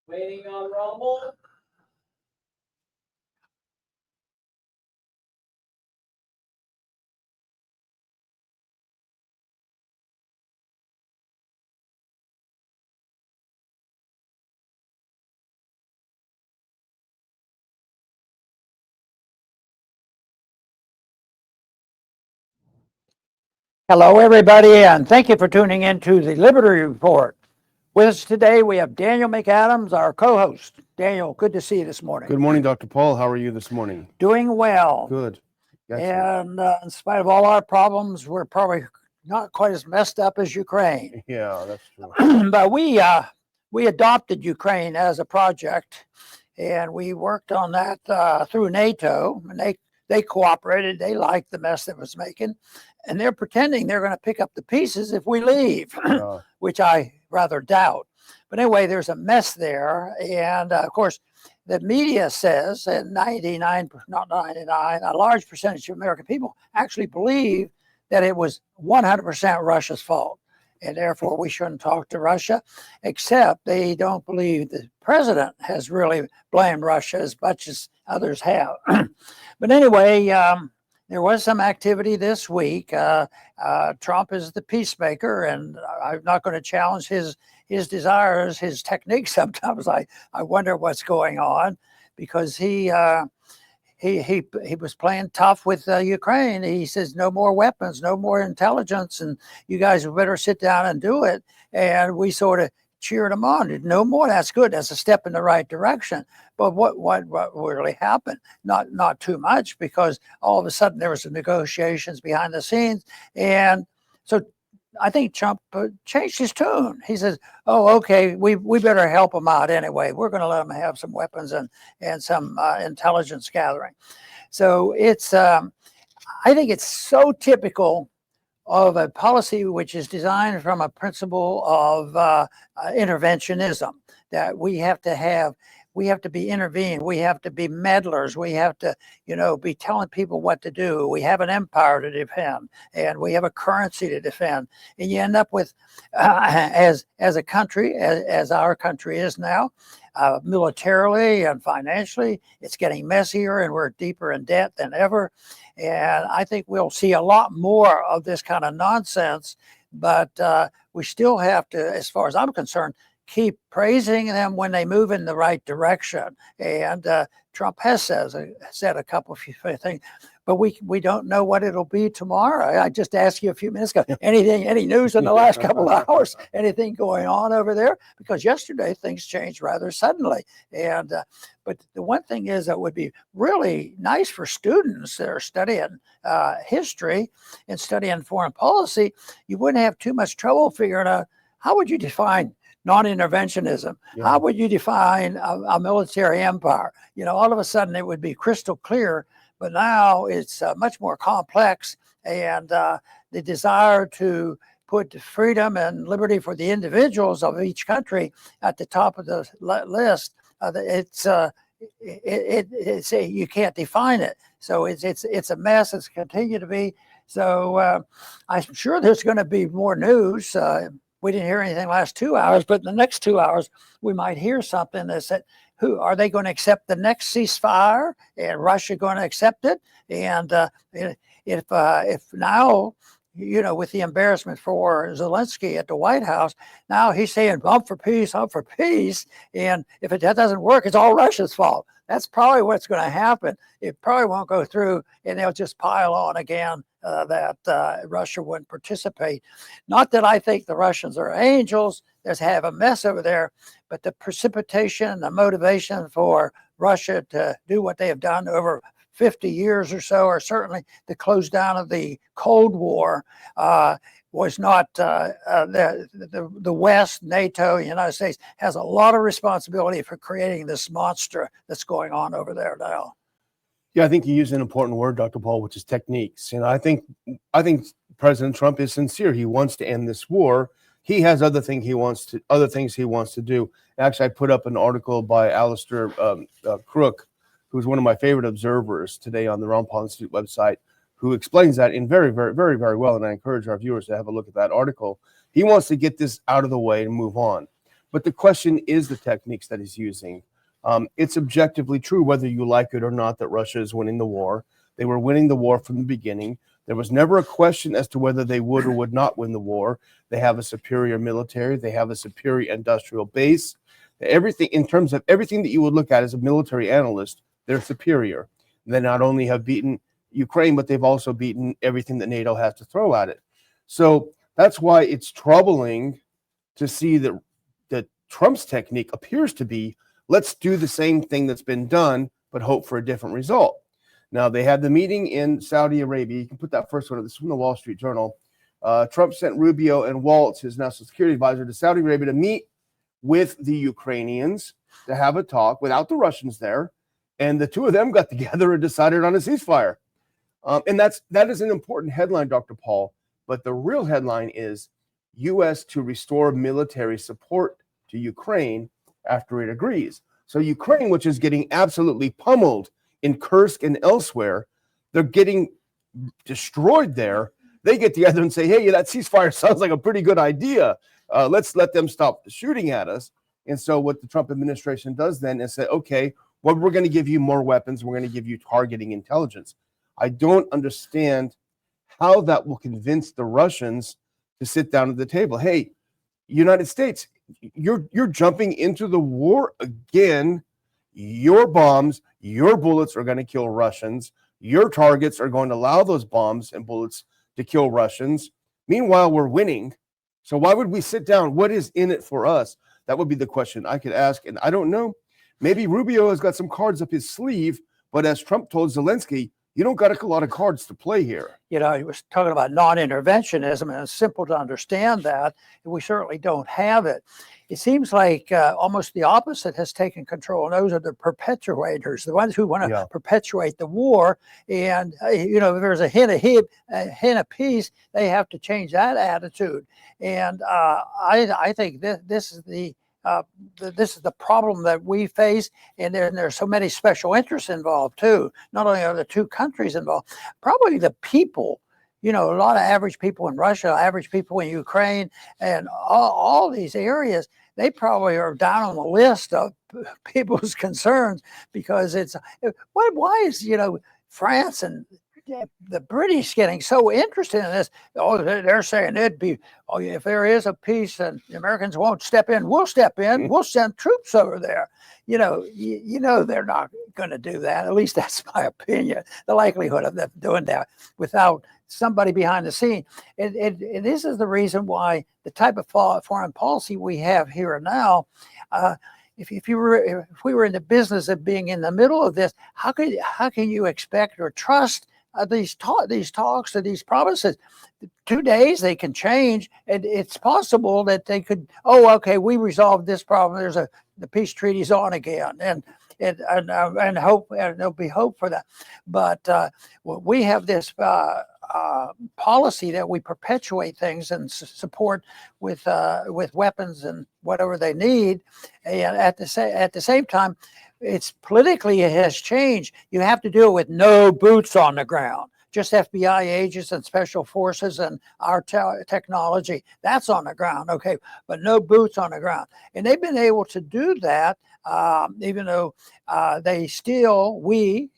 Waiting on Rumble. Hello, everybody, and thank you for tuning in to the Liberty Report. With us today, we have Daniel McAdams, our co-host. Daniel, good to see you this morning. Good morning, Dr. Paul. How are you this morning? Doing well. Good. Excellent. And in spite of all our problems, we're probably not quite as messed up as Ukraine. Yeah, that's true. But we adopted Ukraine as a project, and we worked on that through NATO, and they cooperated. They liked the mess that was making, and they're pretending they're going to pick up the pieces if we leave, which I rather doubt. But anyway, there's a mess there, and of course, the media says that 99, not 99, a large percentage of American people actually believe that it was 100% Russia's fault, and therefore we shouldn't talk to Russia, except they don't believe the president has really blamed Russia as much as others have. But anyway, there was some activity this week. Trump is the peacemaker, and I'm not going to challenge his desires, his techniques. Sometimes I wonder what's going on, because he was playing tough with Ukraine. He says no more weapons, no more intelligence, and you guys better sit down and do it. And we sort of cheered him on. No more. That's good. That's a step in the right direction. But what really happened? Not too much, because all of a sudden there was some negotiations behind the scenes, and so I think Trump changed his tune. He says, "Oh, okay, we better help them out anyway. We're going to let them have some weapons and some intelligence gathering." So it's I think it's so typical of a policy which is designed from a principle of interventionism, that we have to be intervened. We have to be meddlers. We have to, be telling people what to do. We have an empire to defend, and we have a currency to defend. And you end up with, as a country, as our country is now, militarily and financially, it's getting messier, and we're deeper in debt than ever. And I think we'll see a lot more of this kind of nonsense, but we still have to, as far as I'm concerned, keep praising them when they move in the right direction. And Trump has said a couple of things, but we don't know what it'll be tomorrow. I just asked you a few minutes ago, any news in the last couple of hours, anything going on over there? Because yesterday things changed rather suddenly. And but the one thing is that would be really nice for students that are studying history and studying foreign policy. You wouldn't have too much trouble figuring out, how would you define non-interventionism? Yeah. How would you define a military empire? All of a sudden it would be crystal clear, but now it's much more complex, and the desire to put freedom and liberty for the individuals of each country at the top of the list, it's you can't define it. So it's a mess. It's continued to be. So I'm sure there's going to be more news. We didn't hear anything last 2 hours, but in the next 2 hours, we might hear something that said, who are they going to accept the next ceasefire? And Russia going to accept it? And if now, with the embarrassment for Zelensky at the White House, now he's saying, I'm for peace, I'm for peace. And if that doesn't work, it's all Russia's fault. That's probably what's going to happen. It probably won't go through, and they'll just pile on again that Russia wouldn't participate. Not that I think the Russians are angels. There's have a mess over there, but the precipitation, the motivation for Russia to do what they have done over 50 years or so, or certainly the close down of the Cold War, was not the West, NATO, the United States has a lot of responsibility for creating this monster that's going on over there now. Yeah, I think you used an important word, Dr. Paul, which is techniques. And I think President Trump is sincere. He wants to end this war. He has other things he wants to do. Actually, I put up an article by Alistair Crook, who's one of my favorite observers today on the Ron Paul Institute website, who explains that in very, very, very, very well. And I encourage our viewers to have a look at that article. He wants to get this out of the way and move on. But the question is the techniques that he's using. It's objectively true, whether you like it or not, that Russia is winning the war. They were winning the war from the beginning. There was never a question as to whether they would or would not win the war. They have a superior military. They have a superior industrial base. Everything, in terms of everything that you would look at as a military analyst, they're superior. They not only have beaten Ukraine, but they've also beaten everything that NATO has to throw at it. So that's why it's troubling to see that Trump's technique appears to be, let's do the same thing that's been done, but hope for a different result. Now, they had the meeting in Saudi Arabia. You can put that first one. This is from the Wall Street Journal. Trump sent Rubio and Waltz, his national security advisor, to Saudi Arabia to meet with the Ukrainians to have a talk without the Russians there. And the two of them got together and decided on a ceasefire. And that is an important headline, Dr. Paul. But the real headline is U.S. to restore military support to Ukraine after it agrees. So Ukraine, which is getting absolutely pummeled in Kursk and elsewhere, they're getting destroyed there. They get together and say, hey, that ceasefire sounds like a pretty good idea. Let's let them stop shooting at us. And so what the Trump administration does then is say, okay, well, we're going to give you more weapons. We're going to give you targeting intelligence. I don't understand how that will convince the Russians to sit down at the table. Hey, United States, you're jumping into the war again. Your bombs, your bullets are going to kill Russians. Your targets are going to allow those bombs and bullets to kill Russians. Meanwhile, we're winning. So why would we sit down? What is in it for us? That would be the question I could ask. And I don't know. Maybe Rubio has got some cards up his sleeve. But as Trump told Zelensky, you don't got a lot of cards to play here. You know, he was talking about non-interventionism, and it's simple to understand that. And we certainly don't have it. It seems like almost the opposite has taken control. And those are the perpetuators, the ones who want to perpetuate the war. And, you know, if there's a hint of peace, they have to change that attitude. And I think this is the problem that we face, and there's so many special interests involved too. Not only are the two countries involved, probably the people. You know, a lot of average people in Russia, average people in Ukraine, and all these areas, they probably are down on the list of people's concerns, because it's why is, you know, France and the British getting so interested in this? Oh, they're saying it'd be, oh, if there is a peace and the Americans won't step in, we'll step in. We'll send troops over there. You know, they're not going to do that. At least that's my opinion. The likelihood of them doing that without somebody behind the scene. And this is the reason why the type of foreign policy we have here and now, if we were in the business of being in the middle of this, how can you expect or trust these talks or these promises? 2 days they can change, and it's possible that they could, oh, okay, we resolved this problem. The peace treaty's on again, and hope, and there'll be hope for that. But we have this policy that we perpetuate things and support with weapons and whatever they need, and at the same time, it's politically, it has changed. You have to do it with no boots on the ground, just FBI agents and special forces and our technology. That's on the ground, okay, but no boots on the ground. And they've been able to do that, even though we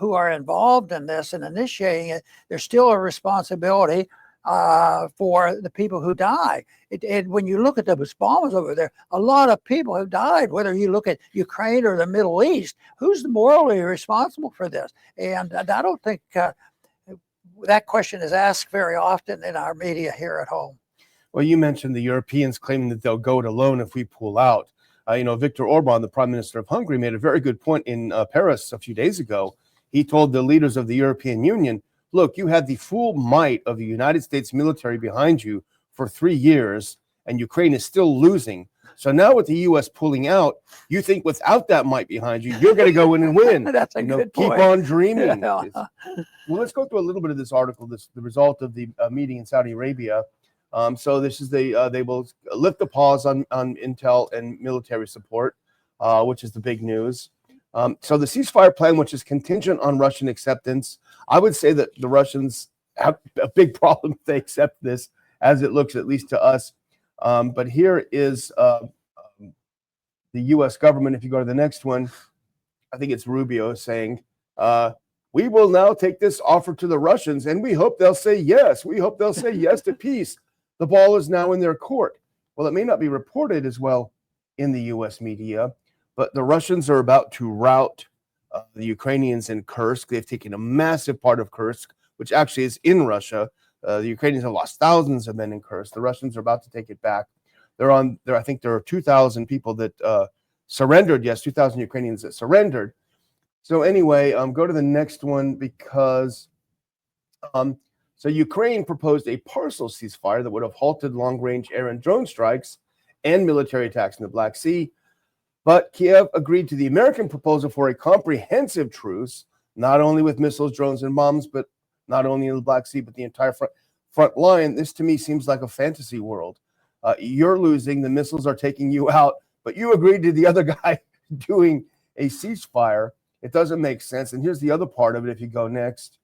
who are involved in this and initiating it, there's still a responsibility for the people who die. When you look at those bombs over there, a lot of people have died, whether you look at Ukraine or the Middle East. Who's morally responsible for this? And I don't think that question is asked very often in our media here at home. Well, you mentioned the Europeans claiming that they'll go it alone if we pull out. Viktor Orban, the Prime Minister of Hungary, made a very good point in Paris a few days ago. He told the leaders of the European Union, look, you had the full might of the United States military behind you for 3 years, and Ukraine is still losing. So now with the U.S. pulling out, you think without that might behind you, you're going to go in and win. That's a good point. Keep on dreaming. Yeah. Well, let's go through a little bit of this article, the result of the meeting in Saudi Arabia. So this is they will lift the pause on intel and military support, which is the big news. So the ceasefire plan, which is contingent on Russian acceptance, I would say that the Russians have a big problem if they accept this, as it looks, at least to us. But here is the U.S. government, if you go to the next one, I think it's Rubio saying, we will now take this offer to the Russians, and we hope they'll say yes. We hope they'll say yes to peace. The ball is now in their court. Well, it may not be reported as well in the U.S. media, but the Russians are about to rout the Ukrainians in Kursk. They've taken a massive part of Kursk, which actually is in Russia. The Ukrainians have lost thousands of men in Kursk. The Russians are about to take it back. I think there are 2,000 people that surrendered. Yes, 2,000 Ukrainians that surrendered. So anyway, go to the next one because so Ukraine proposed a partial ceasefire that would have halted long-range air and drone strikes and military attacks in the Black Sea. But Kiev agreed to the American proposal for a comprehensive truce, not only with missiles, drones, and bombs, but not only in the Black Sea, but the entire front line. This to me seems like a fantasy world. You're losing, the missiles are taking you out, but you agreed to the other guy doing a ceasefire. It doesn't make sense. And here's the other part of it if you go next.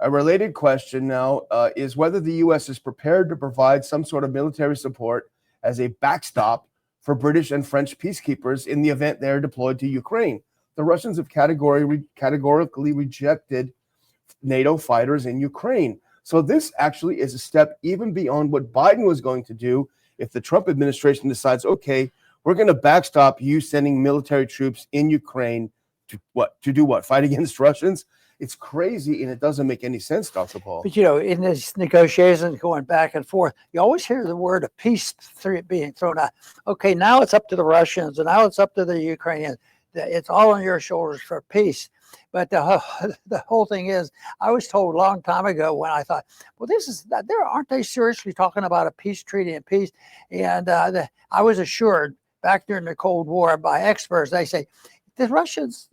A related question now is whether the U.S. is prepared to provide some sort of military support as a backstop for British and French peacekeepers in the event they're deployed to Ukraine. The Russians have categorically rejected NATO fighters in Ukraine. So this actually is a step even beyond what Biden was going to do if the Trump administration decides, okay, we're going to backstop you sending military troops in Ukraine to do what? Fight against Russians? It's crazy, and it doesn't make any sense, Dr. Paul. But, in these negotiations going back and forth, you always hear the word of peace being thrown out. Okay, now it's up to the Russians, and now it's up to the Ukrainians. It's all on your shoulders for peace. But the whole thing is, I was told a long time ago when I thought, well, aren't they seriously talking about a peace treaty and peace? And I was assured back during the Cold War by experts, they say, the Russians,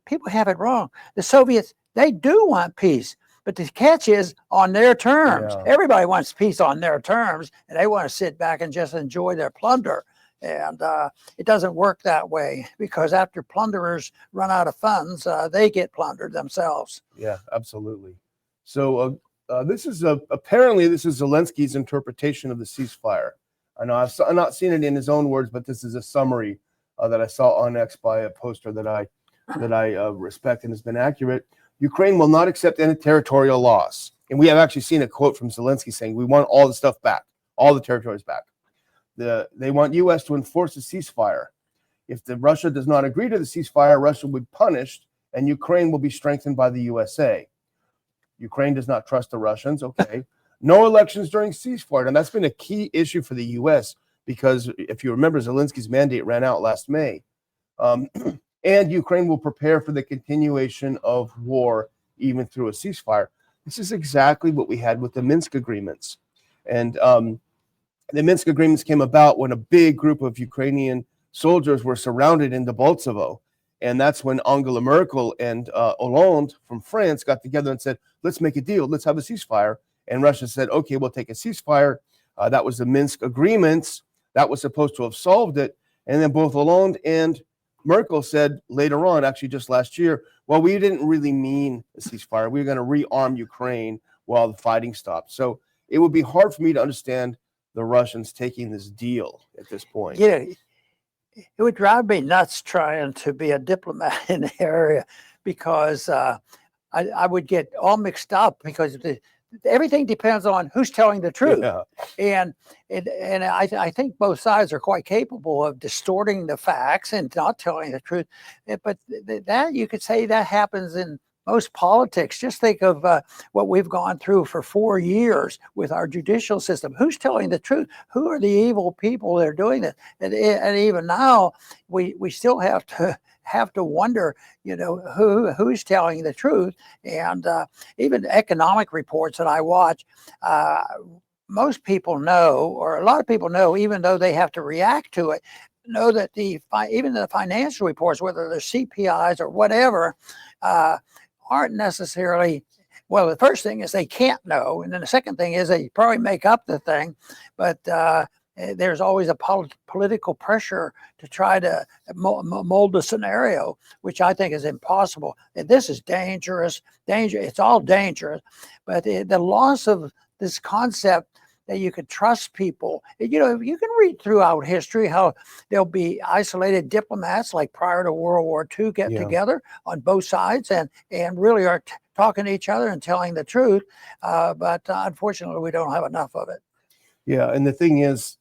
people have it wrong. The Soviets, they do want peace, but the catch is on their terms. Yeah. Everybody wants peace on their terms, and they want to sit back and just enjoy their plunder. And it doesn't work that way, because after plunderers run out of funds, they get plundered themselves. Yeah, absolutely. So apparently this is Zelensky's interpretation of the ceasefire. I know I've not seen it in his own words, but this is a summary that I saw on X by a poster that I respect and has been accurate. Ukraine will not accept any territorial loss. And we have actually seen a quote from Zelensky saying, we want all the stuff back, all the territories back. They want U.S. to enforce a ceasefire. If Russia does not agree to the ceasefire, Russia will be punished and Ukraine will be strengthened by the USA. Ukraine does not trust the Russians. Okay. No elections during ceasefire. And that's been a key issue for the U.S. because if you remember, Zelensky's mandate ran out last May. And Ukraine will prepare for the continuation of war even through a ceasefire. This is exactly what we had with the Minsk agreements. And the Minsk agreements came about when a big group of Ukrainian soldiers were surrounded in Debaltsevo. And that's when Angela Merkel and Hollande from France got together and said, let's make a deal. Let's have a ceasefire. And Russia said, okay, we'll take a ceasefire. That was the Minsk agreements. That was supposed to have solved it. And then both Hollande and Merkel said later on, actually just last year, well, we didn't really mean a ceasefire. We were going to rearm Ukraine while the fighting stopped. So it would be hard for me to understand the Russians taking this deal at this point. Yeah, it would drive me nuts trying to be a diplomat in the area, because I would get all mixed up, because everything depends on who's telling the truth. Yeah. And I think both sides are quite capable of distorting the facts and not telling the truth. But that, you could say, that happens in most politics. Just think of what we've gone through for 4 years with our judicial system. Who's telling the truth? Who are the evil people that are doing this? And even now, we still have to wonder, who's telling the truth. And even economic reports that I watch, most people know, or a lot of people know, even though they have to react to it, know that even the financial reports, whether they're CPIs or whatever, aren't necessarily, well, the first thing is they can't know. And then the second thing is they probably make up the thing. But there's always a political pressure to try to mold the scenario, which I think is impossible. This is dangerous. It's all dangerous. But the loss of this concept that you could trust people. You know, you can read throughout history how there'll be isolated diplomats like prior to World War II get together on both sides and really are talking to each other and telling the truth. But unfortunately, we don't have enough of it. Yeah, and the thing is,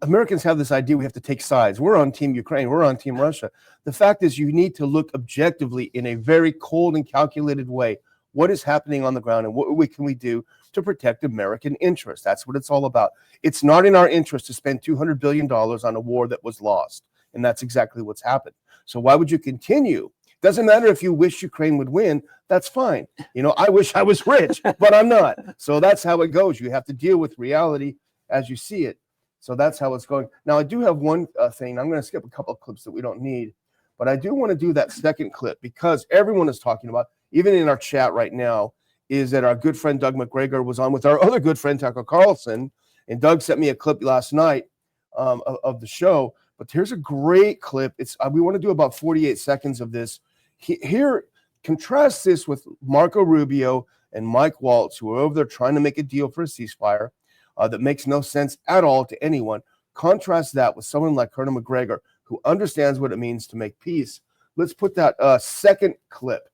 Americans have this idea we have to take sides. We're on Team Ukraine. We're on Team Russia. The fact is, you need to look objectively in a very cold and calculated way. What is happening on the ground, and what can we do to protect American interests? That's what it's all about. It's not in our interest to spend $200 billion on a war that was lost, and that's exactly what's happened. So why would you continue? Doesn't matter if you wish Ukraine would win. That's fine. You know, I wish I was rich, but I'm not. So that's how it goes. You have to deal with reality as you see it. So that's how it's going. Now, I do have one thing. I'm going to skip a couple of clips that we don't need, but I do want to do that second clip because everyone is talking about, even in our chat right now, is that our good friend Doug McGregor was on with our other good friend Tucker Carlson, and Doug sent me a clip last night of the show. But here's a great clip. We want to do about 48 seconds of this. Here, contrast this with Marco Rubio and Mike Waltz, who are over there trying to make a deal for a ceasefire that makes no sense at all to anyone. Contrast that with someone like Colonel McGregor, who understands what it means to make peace. Let's put that second clip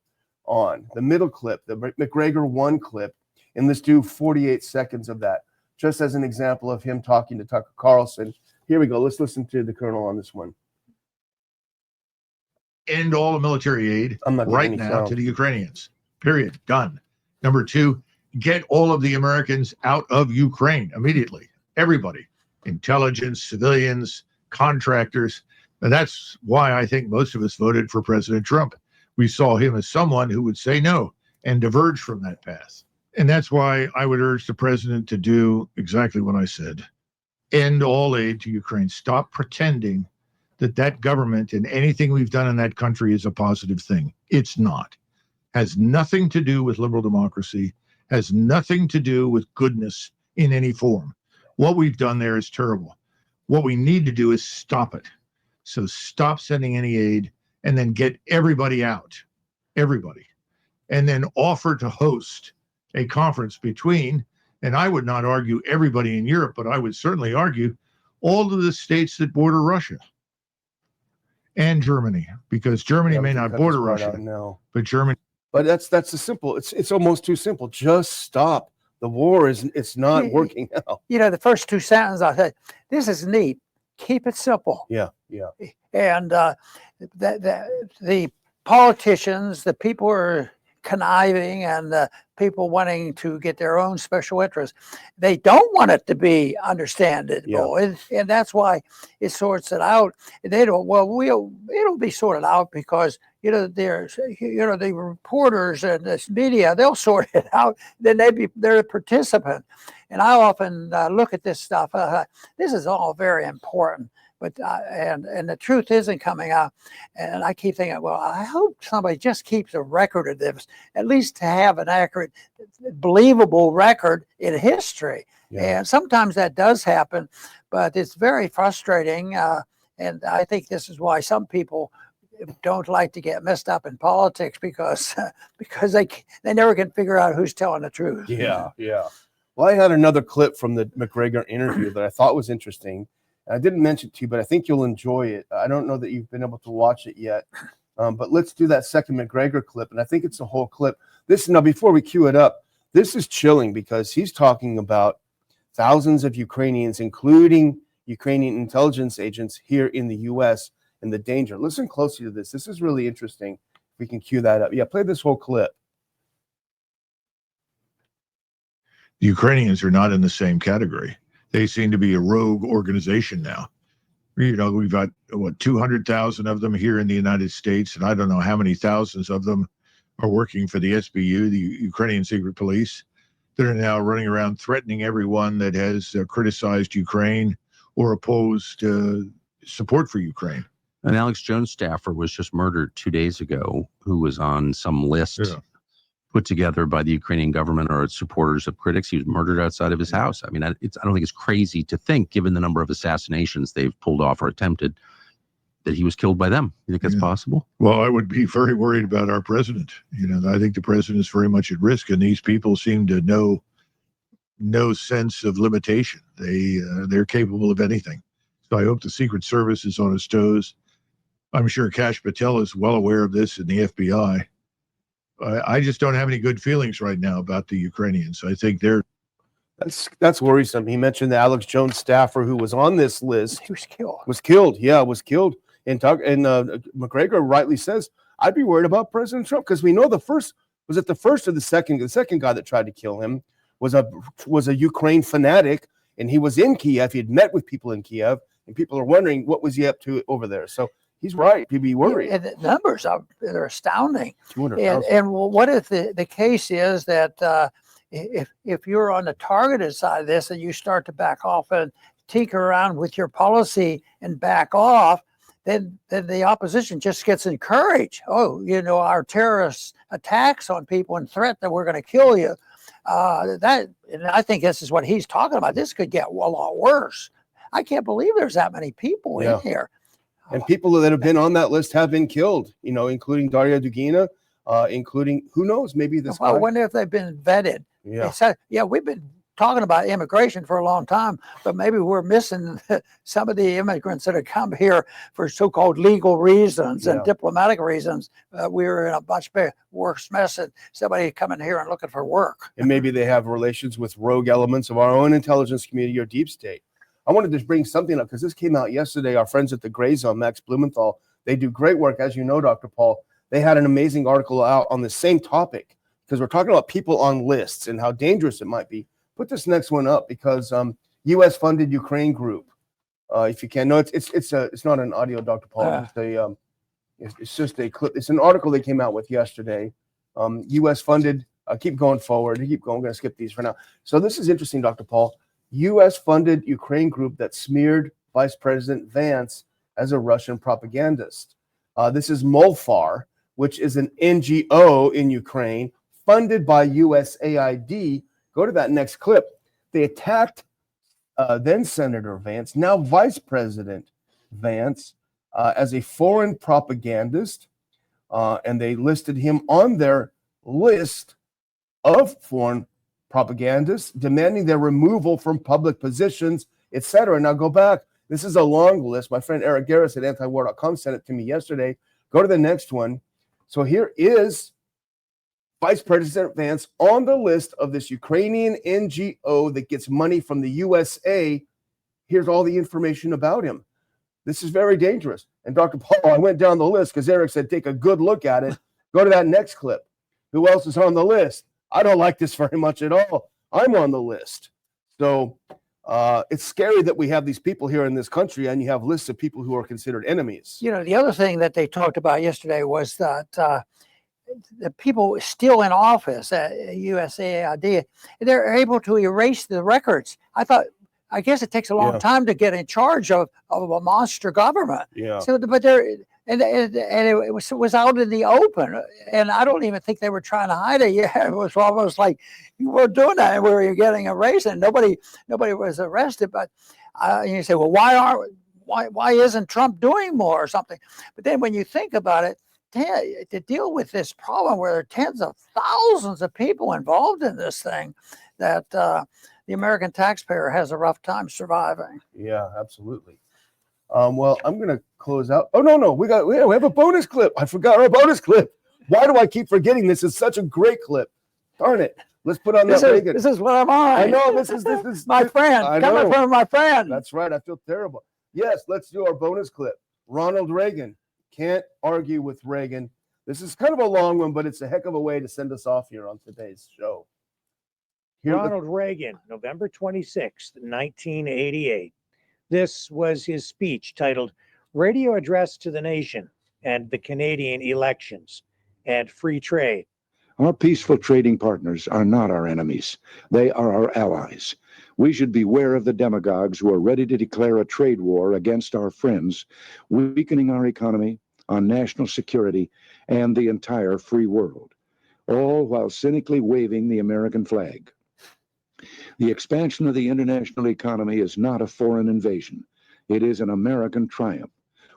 on, the middle clip, the McGregor 1 clip, and let's do 48 seconds of that, just as an example of him talking to Tucker Carlson. Here we go. Let's listen to the Colonel on this one. End all the military aid right now to the Ukrainians. Period. Done. Number 2, get all of the Americans out of Ukraine immediately. Everybody. Intelligence, civilians, contractors. And that's why I think most of us voted for President Trump. We saw him as someone who would say no and diverge from that path. And that's why I would urge the president to do exactly what I said. End all aid to Ukraine. Stop pretending that government and anything we've done in that country is a positive thing. It's not. Has nothing to do with liberal democracy, has nothing to do with goodness in any form. What we've done there is terrible. What we need to do is stop it. So stop sending any aid and then get everybody out, everybody, and then offer to host a conference between, and I would not argue everybody in Europe, but I would certainly argue all of the states that border Russia. And Germany, because Germany may not border Russia, but Germany. But that's a simple. It's almost too simple. Just stop. The war it's not working out. You know, the first 2 sentences I said, this is neat. Keep it simple. Yeah. And the politicians, the people who are conniving, and the people wanting to get their own special interests, they don't want it to be understandable, and that's why it sorts it out. They don't. Well, it'll be sorted out because there's the reporters and this media, they'll sort it out. Then they're a participant, and I often look at this stuff. This is all very important. But and the truth isn't coming out, and I keep thinking, well, I hope somebody just keeps a record of this, at least to have an accurate, believable record in history. And sometimes that does happen, but it's very frustrating. And I think this is why some people don't like to get messed up in politics, because they never can figure out who's telling the truth. Yeah. Well, I had another clip from the McGregor interview that I thought was interesting. I didn't mention it to you, but I think you'll enjoy it. I don't know that you've been able to watch it yet, but let's do that second McGregor clip, and I think it's the whole clip. Now, before we cue it up, this is chilling because he's talking about thousands of Ukrainians, including Ukrainian intelligence agents here in the U.S., and the danger. Listen closely to this. This is really interesting. If we can cue that up. Yeah, play this whole clip. The Ukrainians are not in the same category. They seem to be a rogue organization now. We've got 200,000 of them here in the United States, and I don't know how many thousands of them are working for the SBU, the Ukrainian Secret Police, that are now running around threatening everyone that has criticized Ukraine or opposed support for Ukraine. An Alex Jones staffer was just murdered 2 days ago, who was on some list put together by the Ukrainian government or its supporters of critics. He was murdered outside of his house. I mean, I don't think it's crazy to think, given the number of assassinations they've pulled off or attempted, that he was killed by them. You think that's possible? Well, I would be very worried about our president. I think the president is very much at risk, and these people seem to know no sense of limitation. They're capable of anything. So I hope the Secret Service is on its toes. I'm sure Kash Patel is well aware of this in the FBI. I just don't have any good feelings right now about the Ukrainians. I think that's worrisome. He mentioned the Alex Jones staffer who was on this list. He was killed. Was killed. Yeah, was killed. And McGregor rightly says, I'd be worried about President Trump because we know the first or the second guy that tried to kill him was a Ukraine fanatic, and he was in Kiev. He had met with people in Kiev, and people are wondering what was he up to over there. So he's right to be worried. And the numbers are astounding. 200,000. And what if the case is that if you're on the targeted side of this and you start to back off and tinker around with your policy and back off, then the opposition just gets encouraged. Oh, our terrorist attacks on people and threat that we're going to kill you. And I think this is what he's talking about. This could get a lot worse. I can't believe there's that many people in here. And people that have been on that list have been killed, including Daria Dugina, including, who knows, maybe this guy. I wonder if they've been vetted. Yeah. We've been talking about immigration for a long time, but maybe we're missing some of the immigrants that have come here for so-called legal reasons and diplomatic reasons. We're in a much worse mess than somebody coming here and looking for work. And maybe they have relations with rogue elements of our own intelligence community or deep state. I wanted to bring something up because this came out yesterday. Our friends at the Gray Zone, Max Blumenthal, they do great work, as you know, Dr. Paul. They had an amazing article out on the same topic because we're talking about people on lists and how dangerous it might be. Put this next one up because U.S. funded Ukraine group. If you can, no, it's not an audio, Dr. Paul. It's just a clip. It's an article they came out with yesterday. U.S. funded. Keep going forward. Keep going. I'm going to skip these for now. So this is interesting, Dr. Paul. U.S. funded Ukraine group that smeared Vice President Vance as a Russian propagandist. This is Molfar, which is an NGO in Ukraine funded by USAID. Go to that next clip. They attacked then Senator Vance, now Vice President Vance, as a foreign propagandist, and they listed him on their list of foreign propagandists, demanding their removal from public positions, etc. Now go back. This is a long list. My friend Eric Garris at antiwar.com sent it to me yesterday. Go to the next one. So here is Vice President Vance on the list of this Ukrainian NGO that gets money from the USA. Here's all the information about him. This is very dangerous. And Dr. Paul, I went down the list because Eric said, take a good look at it. Go to that next clip. Who else is on the list? I don't like this very much at all. I'm on the list. So it's scary that we have these people here in this country and you have lists of people who are considered enemies. The other thing that they talked about yesterday was that the people still in office at USAID, they're able to erase the records. I guess it takes a long time to get in charge of a monster government. Yeah. So, but it was out in the open, and I don't even think they were trying to hide it. Yeah, it was almost like you were doing that, where you're getting erased, and nobody was arrested. But you say, well, why isn't Trump doing more or something? But then when you think about it, to deal with this problem where there are tens of thousands of people involved in this thing, that the American taxpayer has a rough time surviving. Yeah, absolutely. Well, I'm going to close out. Oh, no. We have a bonus clip. I forgot our bonus clip. Why do I keep forgetting this? Is such a great clip. Darn it. Let's put on that Reagan. This is what I'm on. I know. This is my friend. Coming from my friend. That's right. I feel terrible. Yes, let's do our bonus clip. Ronald Reagan. Can't argue with Reagan. This is kind of a long one, but it's a heck of a way to send us off here on today's show. Ronald Reagan, November 26th, 1988. This was his speech titled Radio Address to the Nation and the Canadian Elections and Free Trade. Our peaceful trading partners are not our enemies. They are our allies. We should beware of the demagogues who are ready to declare a trade war against our friends, weakening our economy, our national security, and the entire free world, all while cynically waving the American flag. The expansion of the international economy is not a foreign invasion. It is an American triumph,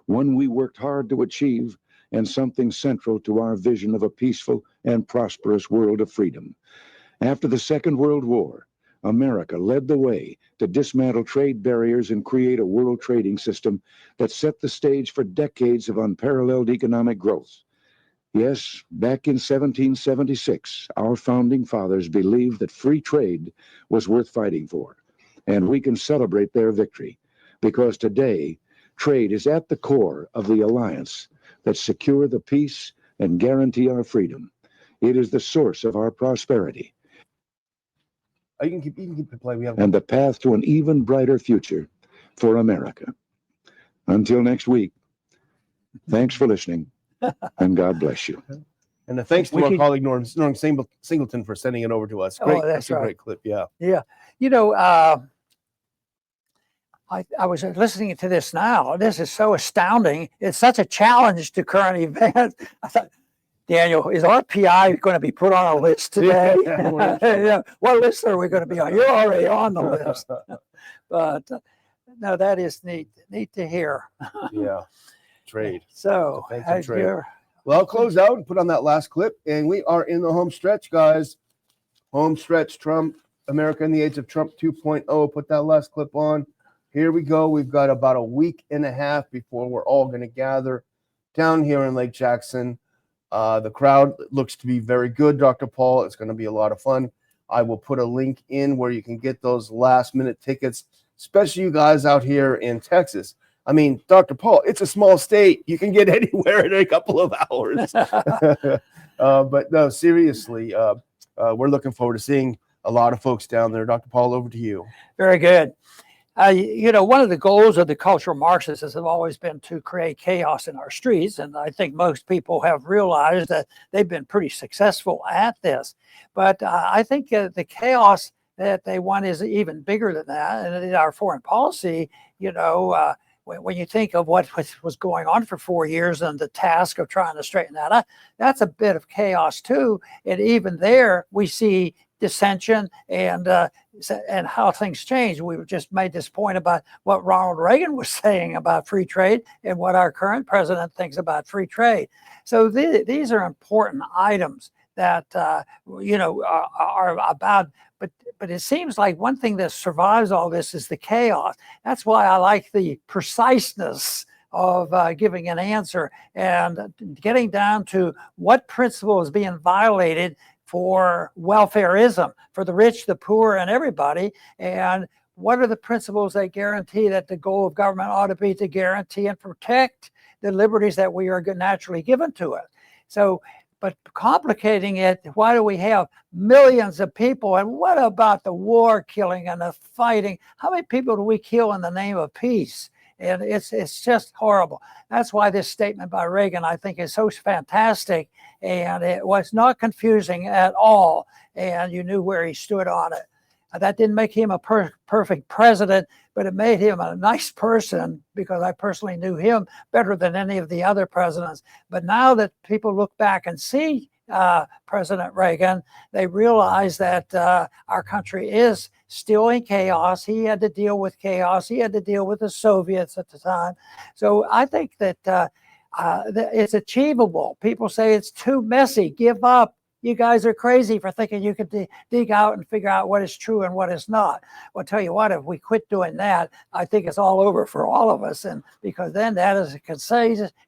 one we worked hard to achieve, and something central to our vision of a peaceful and prosperous world of freedom. After the Second World War, America led the way to dismantle trade barriers and create a world trading system that set the stage for decades of unparalleled economic growth. Yes, back in 1776, our founding fathers believed that free trade was worth fighting for, and we can celebrate their victory because today, trade is at the core of the alliance that secure the peace and guarantee our freedom. It is the source of our prosperity. You can keep the play. And the path to an even brighter future for America. Until next week, thanks for listening, and God bless you. And thanks to our colleague Norm Singleton for sending it over to us. Great, that's right. A great clip. Yeah. Yeah. You know, I was listening to this now. This is so astounding. It's such a challenge to current events. I thought, Daniel, is RPI going to be put on a list today? Yeah. What list are we going to be on? You're already on the list. But no, that is neat to hear. Yeah, trade. So, well, I'll close out and put on that last clip, and we are in the home stretch, guys. Home stretch, Trump, America in the age of Trump 2.0. Put that last clip on. Here we go. We've got about a week and a half before we're all going to gather down here in Lake Jackson. The crowd looks to be very good, Dr. Paul. It's going to be a lot of fun. I will put a link in where you can get those last-minute tickets, especially you guys out here in Texas. I mean, Dr. Paul, it's a small state. You can get anywhere in a couple of hours. But no, seriously, we're looking forward to seeing a lot of folks down there. Dr. Paul, over to you. Very good. You know, one of the goals of the cultural Marxists has always been to create chaos in our streets. And I think most people have realized that they've been pretty successful at this. But I think the chaos that they want is even bigger than that. And in our foreign policy, you know, when you think of what was going on for 4 years and the task of trying to straighten that out, that's a bit of chaos too. And even there, we see dissension and how things change. We just made this point about what Ronald Reagan was saying about free trade and what our current president thinks about free trade. So these are important items that you know are about. But it seems like one thing that survives all this is the chaos. That's why I like the preciseness of giving an answer and getting down to what principle is being violated for welfareism, for the rich, the poor, and everybody. And what are the principles that guarantee that the goal of government ought to be to guarantee and protect the liberties that we are naturally given to it? So, but complicating it, why do we have millions of people? And what about the war killing and the fighting? How many people do we kill in the name of peace? And it's just horrible. That's why this statement by Reagan, I think, is so fantastic. And it was not confusing at all. And you knew where he stood on it. That didn't make him a perfect president, but it made him a nice person because I personally knew him better than any of the other presidents. But now that people look back and see President Reagan, they realize that our country is still in chaos. He had to deal with chaos. He had to deal with the Soviets at the time. So I think that it's achievable. People say it's too messy. Give up. You guys are crazy for thinking you could dig out and figure out what is true and what is not. Well, I'll tell you what, if we quit doing that, I think it's all over for all of us. And because then that is a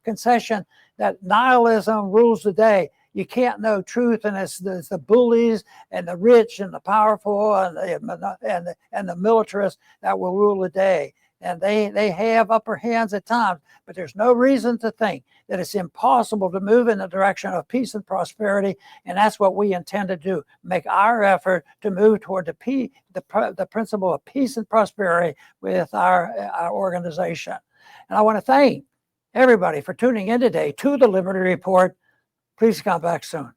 concession that nihilism rules the day. You can't know truth, and it's the bullies and the rich and the powerful and the militarists that will rule the day. And they have upper hands at times, but there's no reason to think that it's impossible to move in the direction of peace and prosperity. And that's what we intend to do, make our effort to move toward the principle of peace and prosperity with our organization. And I want to thank everybody for tuning in today to the Liberty Report. Please come back soon.